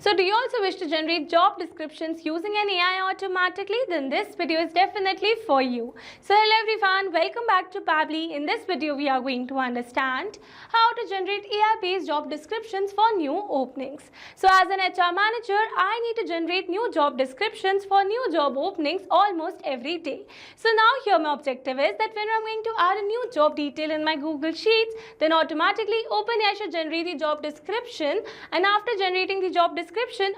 So do you also wish to generate job descriptions using an AI automatically? Then this video is definitely for you. So hello everyone, welcome back to Pabbly. In this video we are going to understand how to generate AI-based job descriptions for new openings. So as an HR manager, I need to generate new job descriptions for new job openings almost every day. So now here my objective is that when I'm going to add a new job detail in my Google Sheets, then automatically OpenAI should generate the job description, and after generating the job description,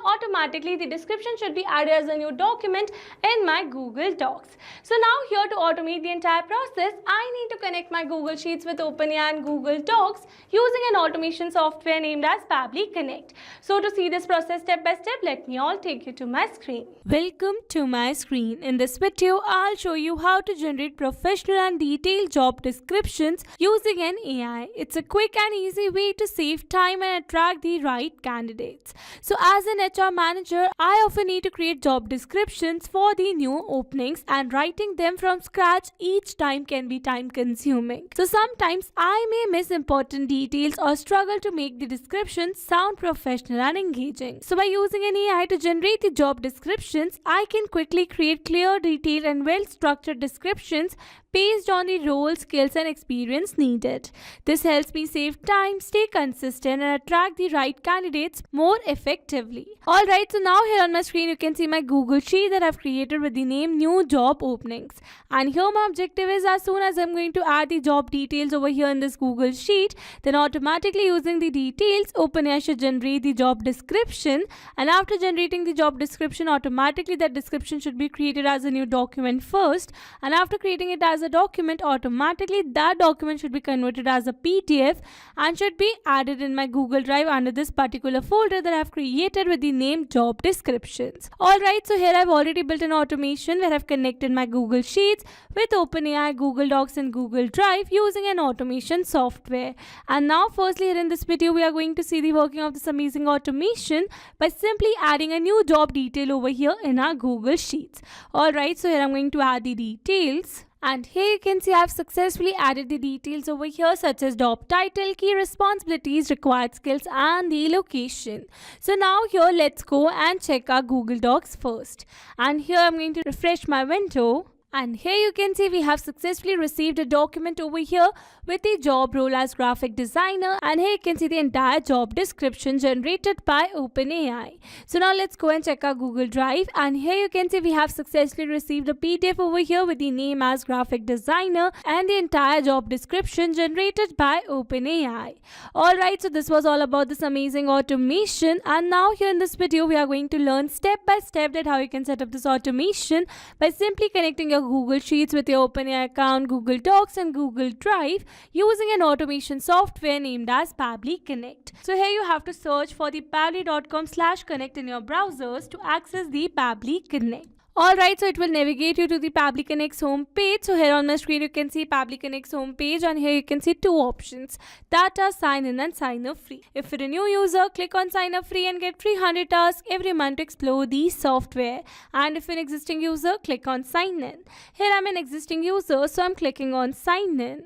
automatically the description should be added as a new document in my Google Docs. So now here to automate the entire process, I need to connect my Google Sheets with OpenAI and Google Docs using an automation software named as Pabbly Connect. So to see this process step by step, let me all take you to my screen. Welcome to my screen. In this video, I'll show you how to generate professional and detailed job descriptions using an AI. It's a quick and easy way to save time and attract the right candidates. So as an HR manager, I often need to create job descriptions for the new openings, and writing them from scratch each time can be time consuming. So sometimes I may miss important details or struggle to make the description sound professional and engaging. So by using an AI to generate the job descriptions, I can quickly create clear, detailed and well-structured descriptions based on the role, skills and experience needed. This helps me save time, stay consistent and attract the right candidates more effectively. Alright, so now here on my screen you can see my Google Sheet that I've created with the name New Job Openings. And here my objective is, as soon as I'm going to add the job details over here in this Google Sheet, then automatically using the details, OpenAI should generate the job description, and after generating the job description, automatically that description should be created as a new document first, and after creating it as a document, automatically that document should be converted as a PDF and should be added in my Google Drive under this particular folder that I've created with the name job descriptions. Alright, so here I've already built an automation where I've connected my Google Sheets with OpenAI, Google Docs and Google Drive using an automation software. And now firstly here in this video we are going to see the working of this amazing automation by simply adding a new job detail over here in our Google Sheets. Alright, so here I'm going to add the details. And here you can see I've successfully added the details over here, such as job title, key responsibilities, required skills and the location. So now here let's go and check our Google Docs first. And here I'm going to refresh my window. And here you can see we have successfully received a document over here with the job role as graphic designer, and here you can see the entire job description generated by OpenAI. So now let's go and check our Google Drive, and here you can see we have successfully received a PDF over here with the name as graphic designer and the entire job description generated by OpenAI. Alright, so this was all about this amazing automation, and now here in this video we are going to learn step by step that how you can set up this automation by simply connecting your Google Sheets with your OpenAI account, Google Docs and Google Drive using an automation software named as Pabbly Connect. So here you have to search for the pabbly.com/connect in your browsers to access the Pabbly Connect. Alright, so it will navigate you to the Pabbly Connect's home page. So here on my screen you can see Pabbly Connect's home page, and here you can see two options that are sign in and sign up free. If you're a new user, click on sign up free and get 300 tasks every month to explore the software. And if you're an existing user, click on sign in. Here I'm an existing user, so I'm clicking on sign in.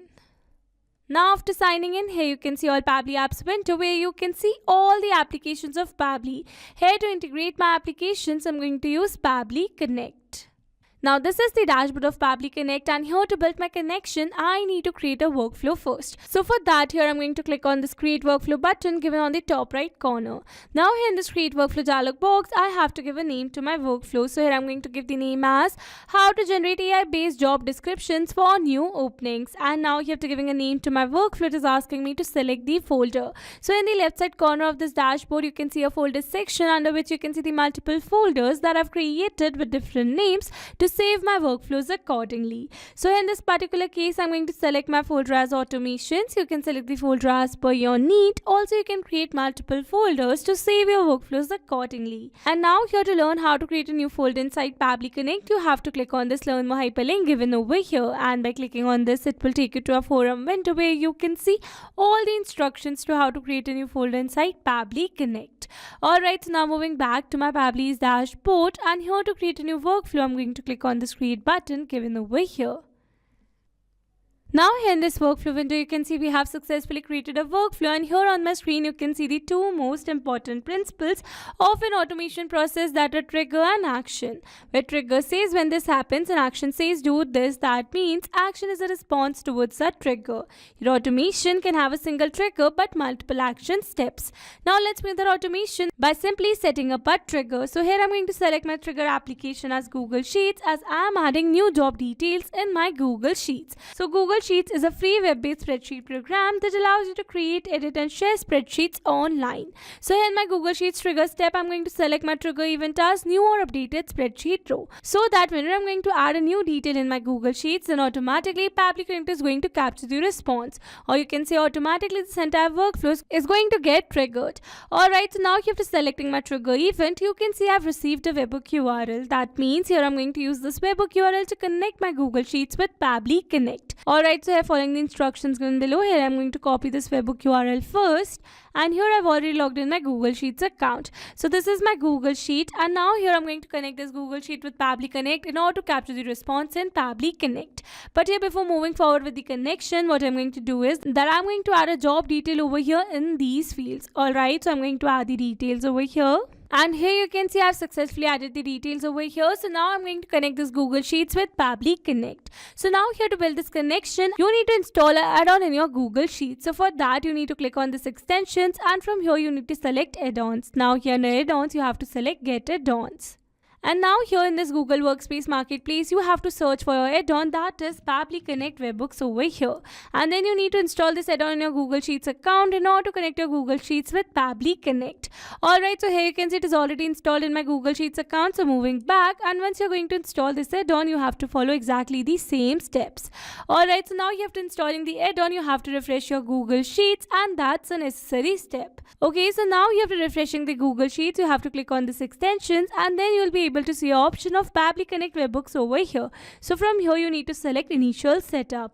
Now after signing in, here you can see all Pabbly apps window where you can see all the applications of Pabbly. Here to integrate my applications, I'm going to use Pabbly Connect. Now this is the dashboard of Pabbly Connect, and here to build my connection, I need to create a workflow first. So for that, here I'm going to click on this create workflow button given on the top right corner. Now here in this create workflow dialog box, I have to give a name to my workflow. So here I'm going to give the name as how to generate AI based job descriptions for new openings. And now here after giving a name to my workflow, it is asking me to select the folder. So in the left side corner of this dashboard, you can see a folder section under which you can see the multiple folders that I've created with different names to save my workflows accordingly. So in this particular case, I'm going to select my folder as automations. You can select the folder as per your need. Also, you can create multiple folders to save your workflows accordingly. And now here to learn how to create a new folder inside Pabbly Connect, you have to click on this learn more hyperlink given over here, and by clicking on this, it will take you to a forum window where you can see all the instructions to how to create a new folder inside Pabbly Connect. Alright, so now moving back to my Pabbly's dashboard, and here to create a new workflow, I'm going to click on this create button given over here. Now here in this workflow window, you can see we have successfully created a workflow, and here on my screen you can see the two most important principles of an automation process, that are trigger and action. Where trigger says when this happens and action says do this, that means action is a response towards that trigger. Your automation can have a single trigger but multiple action steps. Now let's make that automation by simply setting up a trigger. So here I'm going to select my trigger application as Google Sheets, as I am adding new job details in my Google Sheets. So Google Sheets is a free web-based spreadsheet program that allows you to create, edit and share spreadsheets online. So here in my Google Sheets trigger step, I'm going to select my trigger event as new or updated spreadsheet row, so that whenever I'm going to add a new detail in my Google Sheets, then automatically Pabbly Connect is going to capture the response, or you can say automatically this entire workflow is going to get triggered. Alright, so now after selecting my trigger event, you can see I've received a webhook URL. That means here I'm going to use this webhook URL to connect my Google Sheets with Pabbly Connect. Alright, so here following the instructions given below, here I'm going to copy this webhook URL first, and here I've already logged in my Google Sheets account. So this is my Google Sheet, and now here I'm going to connect this Google Sheet with Pabbly Connect in order to capture the response in Pabbly Connect. But here before moving forward with the connection, what I'm going to do is that I'm going to add a job detail over here in these fields. Alright, so I'm going to add the details over here. And here you can see I've successfully added the details over here. So now I'm going to connect this Google Sheets with Pabbly Connect. So now here to build this connection, you need to install an add-on in your Google Sheets. So for that, you need to click on this extensions, and from here you need to select add-ons. Now here in add-ons, you have to select get add-ons. And now here in this Google Workspace Marketplace, you have to search for your add-on, that is Pabbly Connect Webhooks over here. And then you need to install this add-on in your Google Sheets account in order to connect your Google Sheets with Pabbly Connect. Alright, so here you can see it is already installed in my Google Sheets account. So moving back, and once you're going to install this add-on, you have to follow exactly the same steps. Alright, so now you have to installing the add-on, you have to refresh your Google Sheets, and that's a necessary step. Okay, so now you have to refreshing the Google Sheets, you have to click on this extensions, and then you'll be able to see an option of Pabbly Connect Webhooks over here. So from here you need to select initial setup.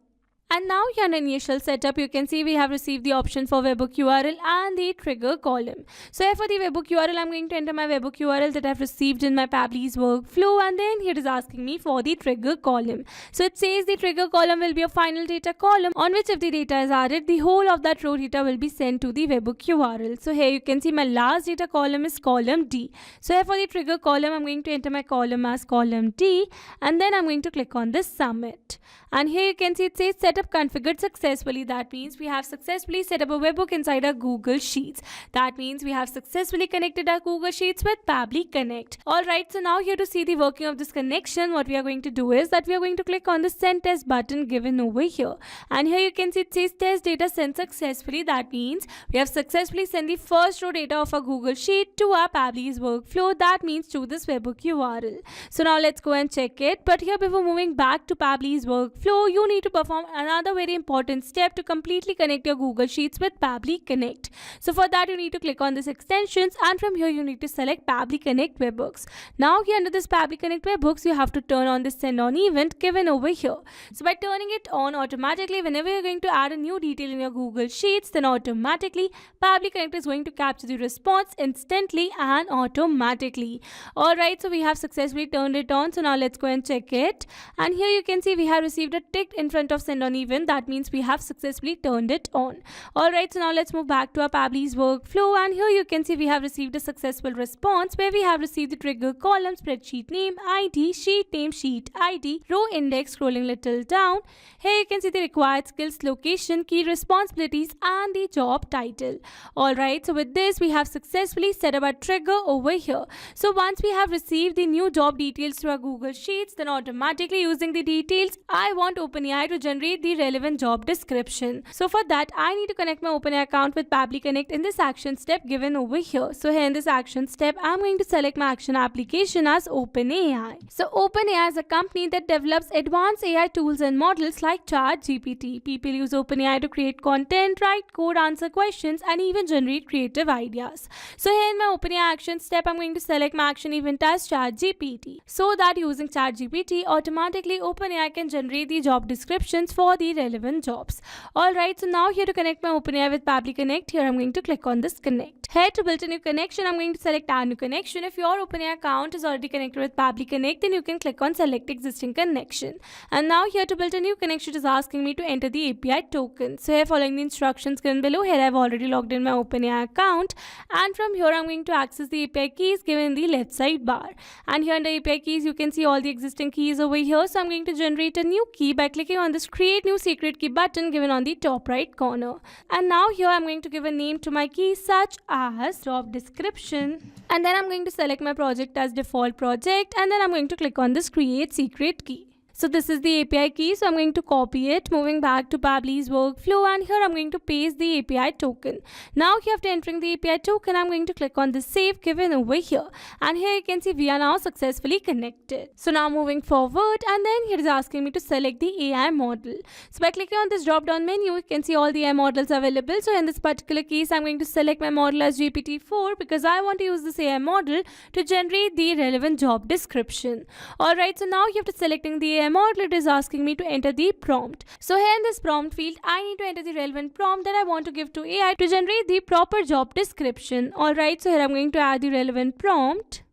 And now here in initial setup, you can see we have received the option for webhook URL and the trigger column. So here for the webhook URL, I'm going to enter my webhook URL that I've received in my Pabbly's workflow, and then here it is asking me for the trigger column. So it says the trigger column will be a final data column on which if the data is added, the whole of that row data will be sent to the webhook URL. So here you can see my last data column is column D. So here for the trigger column, I'm going to enter my column as column D, and then I'm going to click on this submit. And here you can see it says setup configured successfully. That means we have successfully set up a webhook inside our Google Sheets. That means we have successfully connected our Google Sheets with Pabbly Connect. Alright, so now here to see the working of this connection, what we are going to do is that we are going to click on the send test button given over here. And here you can see it says test data sent successfully. That means we have successfully sent the first row data of our Google Sheet to our Pabbly's workflow. That means to this webhook URL. So now let's go and check it. But here before moving back to Pabbly's workflow, you need to perform another very important step to completely connect your Google Sheets with Pabbly Connect. So for that, you need to click on this extensions, and from here you need to select Pabbly Connect Webhooks. Now here under this Pabbly Connect Webhooks, you have to turn on this send on event given over here. So by turning it on, automatically whenever you're going to add a new detail in your Google Sheets, then automatically Pabbly Connect is going to capture the response instantly and automatically. Alright, so we have successfully turned it on. So now let's go and check it. And here you can see we have received a tick in front of send on event. That means we have successfully turned it on. Alright, so now let's move back to our Pabbly's workflow, and here you can see we have received a successful response where we have received the trigger column, spreadsheet name, ID, sheet name, sheet ID, row index, scrolling little down. Here you can see the required skills, location, key responsibilities, and the job title. Alright, so with this we have successfully set up a trigger over here. So once we have received the new job details to our Google Sheets, then automatically using the details, I want OpenAI to generate the relevant job description. So for that, I need to connect my OpenAI account with Pabbly Connect in this action step given over here. So here in this action step, I'm going to select my action application as OpenAI. So OpenAI is a company that develops advanced AI tools and models like ChatGPT. People use OpenAI to create content, write code, answer questions, and even generate creative ideas. So here in my OpenAI action step, I'm going to select my action event as ChatGPT, so that using ChatGPT, automatically OpenAI can generate the job descriptions for for the relevant jobs. Alright, so now here to connect my OpenAI with Pabbly Connect, here I'm going to click on this connect. Here to build a new connection, I'm going to select add new connection. If your OpenAI account is already connected with Pabbly Connect, then you can click on select existing connection. And now here to build a new connection, it is asking me to enter the API token. So here following the instructions given below, here I've already logged in my OpenAI account, and from here I'm going to access the API keys given in the left side bar. And here under API keys, you can see all the existing keys over here. So I'm going to generate a new key by clicking on this create new secret key button given on the top right corner. And now here I'm going to give a name to my key such as job description, and then I'm going to select my project as default project, and then I'm going to click on this create secret key. So this is the API key, so I'm going to copy it, moving back to Pabbly's workflow, and here I'm going to paste the API token. Now here after entering the API token, I'm going to click on the save given over here, and here you can see we are now successfully connected. So now moving forward, and then here is asking me to select the AI model. So by clicking on this drop down menu, you can see all the AI models available. So in this particular case, I'm going to select my model as GPT-4 because I want to use this AI model to generate the relevant job description. Alright, so now here after selecting the AI model, it is asking me to enter the prompt. So here in this prompt field, I need to enter the relevant prompt that I want to give to AI to generate the proper job description. Alright, so here I'm going to add the relevant prompt.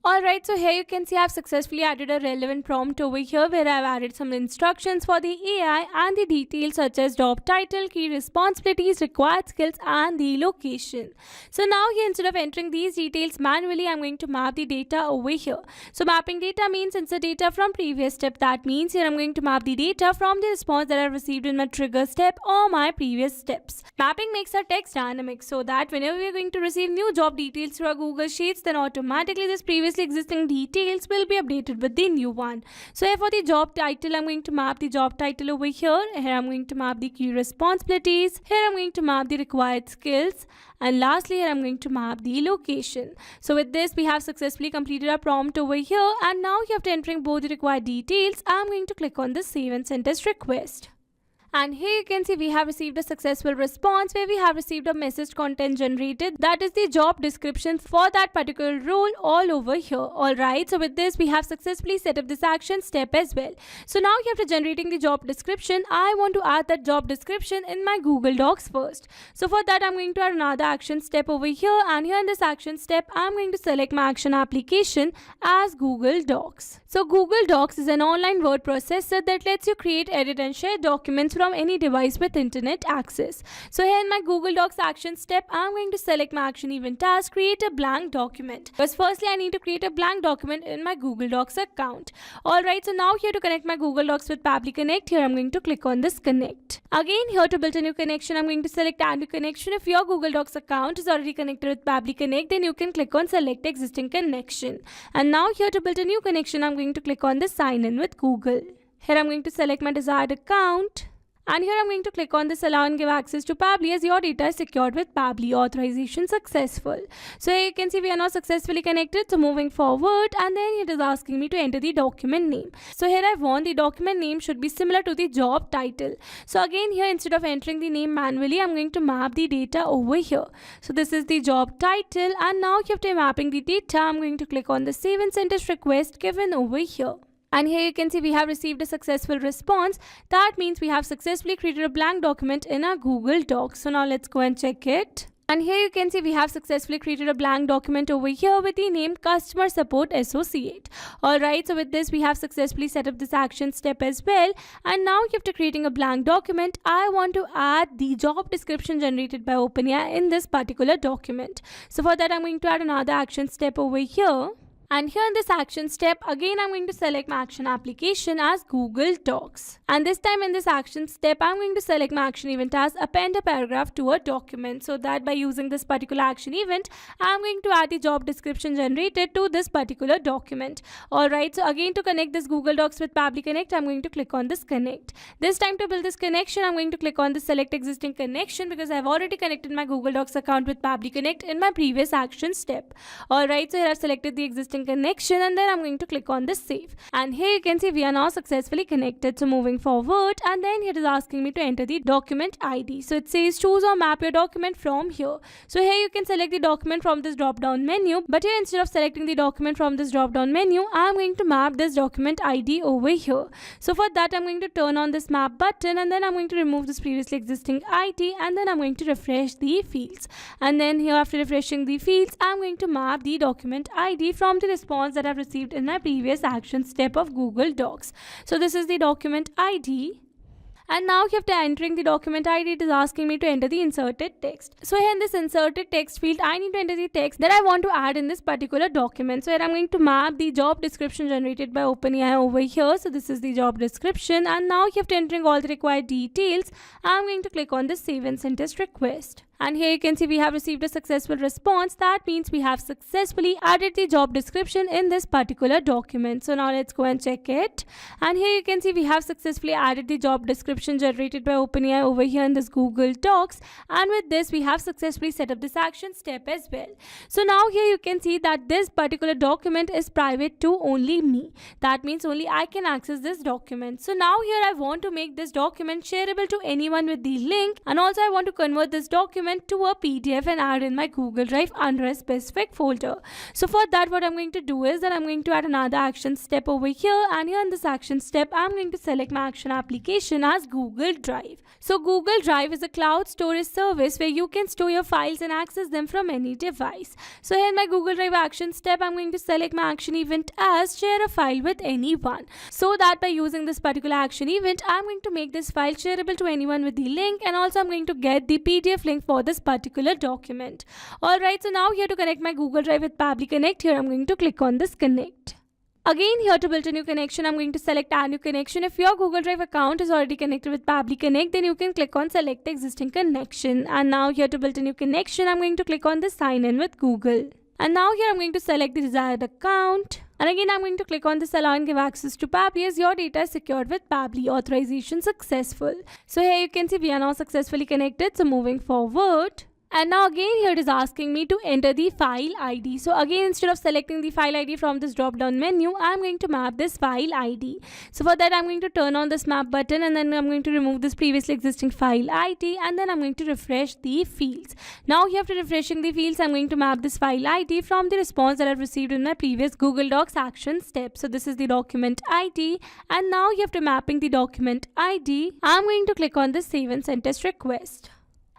Alright, so here you can see I've successfully added a relevant prompt over here where I've added some instructions for the AI and the details such as job title, key responsibilities, required skills, and the location. So now here instead of entering these details manually, I'm going to map the data over here. So mapping data means insert data from previous step. That means here I'm going to map the data from the response that I've received in my trigger step or my previous steps. Mapping makes our text dynamic so that whenever we're going to receive new job details through our Google Sheets, then automatically this previously existing details will be updated with the new one. So here for the job title, I'm going to map the job title over here. Here I'm going to map the key responsibilities. Here I'm going to map the required skills. And lastly, here I'm going to map the location. So with this, we have successfully completed our prompt over here. And now you have to entering both the required details. I'm going to click on the save and send test request. And here you can see we have received a successful response where we have received a message content generated, that is the job description for that particular role all over here. Alright, so with this we have successfully set up this action step as well. So now after generating the job description, I want to add that job description in my Google Docs first. So for that I'm going to add another action step over here, and here in this action step I'm going to select my action application as Google Docs. So Google Docs is an online word processor that lets you create, edit and share documents from any device with internet access. So here in my Google Docs action step, I'm going to select my action event as create a blank document. Because firstly I need to create a blank document in my Google Docs account. Alright, so now here to connect my Google Docs with Pabbly Connect, here I'm going to click on this connect. Again here to build a new connection, I'm going to select add new connection. If your Google Docs account is already connected with Pabbly Connect, then you can click on select existing connection. And now here to build a new connection, I'm going to click on the sign in with Google. Here I'm going to select my desired account. And here I'm going to click on this allow and give access to Pabbly as your data is secured with Pabbly. Authorization successful. So here you can see we are now successfully connected. So moving forward, and then it is asking me to enter the document name. So here I want the document name should be similar to the job title. So again here instead of entering the name manually, I'm going to map the data over here. So this is the job title, and now after mapping the data, I'm going to click on the save and send test request given over here. And here you can see we have received a successful response. That means we have successfully created a blank document in our Google Docs. So now let's go and check it. And here you can see we have successfully created a blank document over here with the name Customer Support Associate. Alright, so with this we have successfully set up this action step as well. And now after creating a blank document, I want to add the job description generated by OpenAI in this particular document. So for that I'm going to add another action step over here. And here in this action step, again I'm going to select my action application as Google Docs. And this time in this action step, I'm going to select my action event as append a paragraph to a document. So that by using this particular action event, I'm going to add the job description generated to this particular document. Alright, so again to connect this Google Docs with Pabbly Connect, I'm going to click on this connect. This time to build this connection, I'm going to click on the select existing connection because I've already connected my Google Docs account with Pabbly Connect in my previous action step. Alright, so here I've selected the existing existing connection, and then I'm going to click on this save. And here you can see we are now successfully connected. So moving forward, and then it is asking me to enter the document ID. So it says choose or map your document from here. So here you can select the document from this drop down menu, but here instead of selecting the document from this drop down menu, I'm going to map this document ID over here. So for that, I'm going to turn on this map button, and then I'm going to remove this previously existing ID, and then I'm going to refresh the fields. And then here, after refreshing the fields, I'm going to map the document ID from the response that I've received in my previous action step of Google Docs. So this is the document ID. And now after entering the document ID, it is asking me to enter the inserted text. So here in this inserted text field, I need to enter the text that I want to add in this particular document. So here I'm going to map the job description generated by OpenAI over here. So this is the job description. And now after entering all the required details, I'm going to click on the save and send test request. And here you can see we have received a successful response. That means we have successfully added the job description in this particular document. So now let's go and check it. And here you can see we have successfully added the job description generated by OpenAI over here in this Google Docs. And with this, we have successfully set up this action step as well. So now here you can see that this particular document is private to only me. That means only I can access this document. So now here I want to make this document shareable to anyone with the link. And also I want to convert this document to a PDF and add in my Google Drive under a specific folder. So for that, what I'm going to do is that I'm going to add another action step over here, and here in this action step, I'm going to select my action application as Google Drive. So Google Drive is a cloud storage service where you can store your files and access them from any device. So here in my Google Drive action step, I'm going to select my action event as share a file with anyone. So that by using this particular action event, I'm going to make this file shareable to anyone with the link, and also I'm going to get the PDF link for this particular document. Alright, so now here to connect my Google Drive with Pabbly Connect, here I'm going to click on this connect. Again, here to build a new connection, I'm going to select add new connection. If your Google Drive account is already connected with Pabbly Connect, then you can click on select existing connection. And now here to build a new connection, I'm going to click on the sign in with Google. And now here I'm going to select the desired account. And again, I'm going to click on this allow and give access to Pabbly as your data is secured with Pabbly. Authorization successful. So here you can see we are now successfully connected. So moving forward. And now again here it is asking me to enter the file ID. So again, instead of selecting the file ID from this drop down menu, I'm going to map this file ID. So for that, I'm going to turn on this map button, and then I'm going to remove this previously existing file ID, and then I'm going to refresh the fields. Now here after refreshing the fields, I'm going to map this file ID from the response that I've received in my previous Google Docs action step. So this is the document ID, and now here after mapping the document ID, I'm going to click on the save and send test request.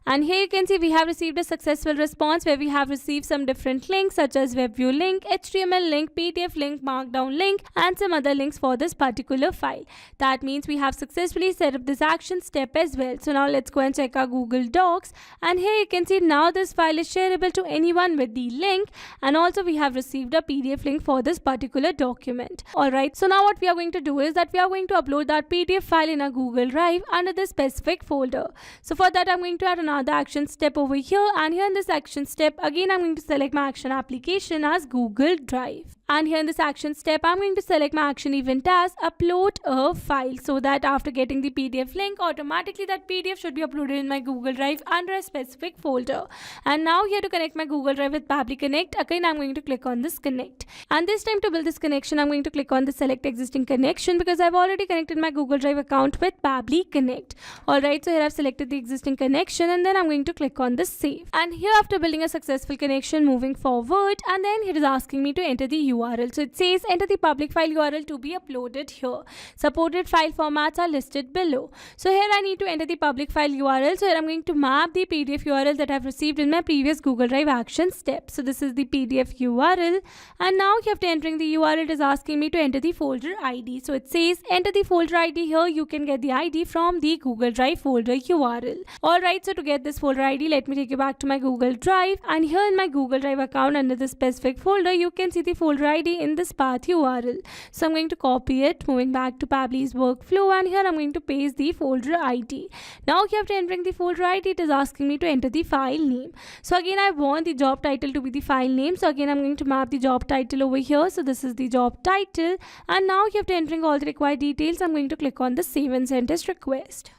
And here you can see we have received a successful response where we have received some different links such as WebView link, HTML link, PDF link, Markdown link, and some other links for this particular file. That means we have successfully set up this action step as well. So now let's go and check our Google Docs. And here you can see now this file is shareable to anyone with the link. And also we have received a PDF link for this particular document. Alright, so now what we are going to do is that we are going to upload that PDF file in our Google Drive under this specific folder. So for that, I'm going to add another action step over here, and here in this action step again I'm going to select my action application as Google Drive. And here in this action step, I'm going to select my action event as upload a file, so that after getting the PDF link, automatically that PDF should be uploaded in my Google Drive under a specific folder. And now here to connect my Google Drive with Pabbly Connect, again I'm going to click on this connect. And this time to build this connection, I'm going to click on the select existing connection because I've already connected my Google Drive account with Pabbly Connect. Alright, so here I've selected the existing connection, and then I'm going to click on this save. And here after building a successful connection, moving forward, and then it is asking me to enter the URL. So it says enter the public file URL to be uploaded here. Supported file formats are listed below. So here I need to enter the public file URL. So here I'm going to map the PDF URL that I've received in my previous Google Drive action step. So this is the PDF URL, and now after entering the URL, it is asking me to enter the folder ID. So it says enter the folder ID. Here you can get the ID from the Google Drive folder URL. Alright, so to get this folder ID, let me take you back to my Google Drive, and here in my Google Drive account under this specific folder, you can see the folder ID in this path URL. So I'm going to copy it, moving back to Pabbly's workflow, and here I'm going to paste the folder ID. Now after entering the folder ID, it is asking me to enter the file name. So again, I want the job title to be the file name. So again, I'm going to map the job title over here. So this is the job title, and now after entering all the required details, I'm going to click on the save and send test request.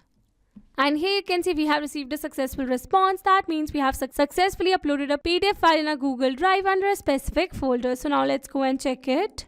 And here you can see we have received a successful response. That means we have successfully uploaded a PDF file in a Google Drive under a specific folder. So now let's go and check it.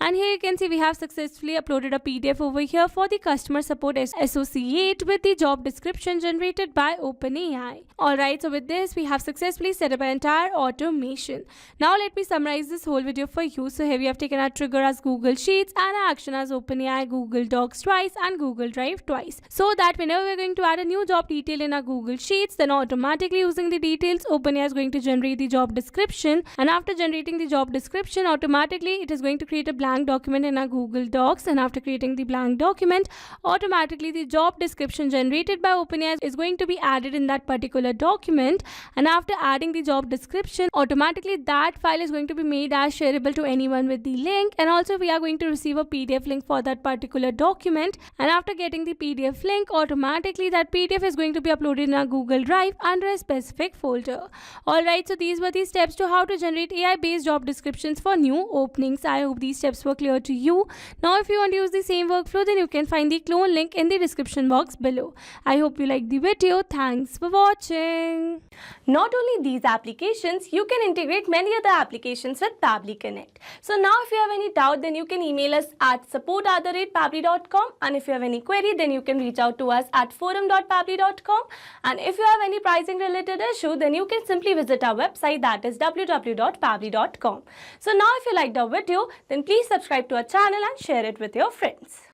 And here you can see we have successfully uploaded a PDF over here for the customer support associate with the job description generated by OpenAI. Alright, so with this we have successfully set up an entire automation. Now let me summarize this whole video for you. So here we have taken our trigger as Google Sheets and our action as OpenAI Google Docs twice and Google Drive twice. So that whenever we're going to add a new job detail in our Google Sheets, then automatically using the details, OpenAI is going to generate the job description, and after generating the job description, automatically it is going to create a blank document in our Google Docs, and after creating the blank document, automatically the job description generated by OpenAI is going to be added in that particular document, and after adding the job description, automatically that file is going to be made as shareable to anyone with the link, and also we are going to receive a PDF link for that particular document, and after getting the PDF link, automatically that PDF is going to be uploaded in our Google Drive under a specific folder. Alright, so these were the steps to how to generate AI based job descriptions for new openings. I hope these steps were clear to you. Now if you want to use the same workflow, then you can find the clone link in the description box below. I hope you liked the video. Thanks for watching. Not only these applications, you can integrate many other applications with Pabbly Connect. So now if you have any doubt, then you can email us at support@pabbly.com, and if you have any query, then you can reach out to us at forum.pabbly.com, and if you have any pricing related issue, then you can simply visit our website, that is www.pabbly.com. So now if you liked our video, then please subscribe to our channel and share it with your friends.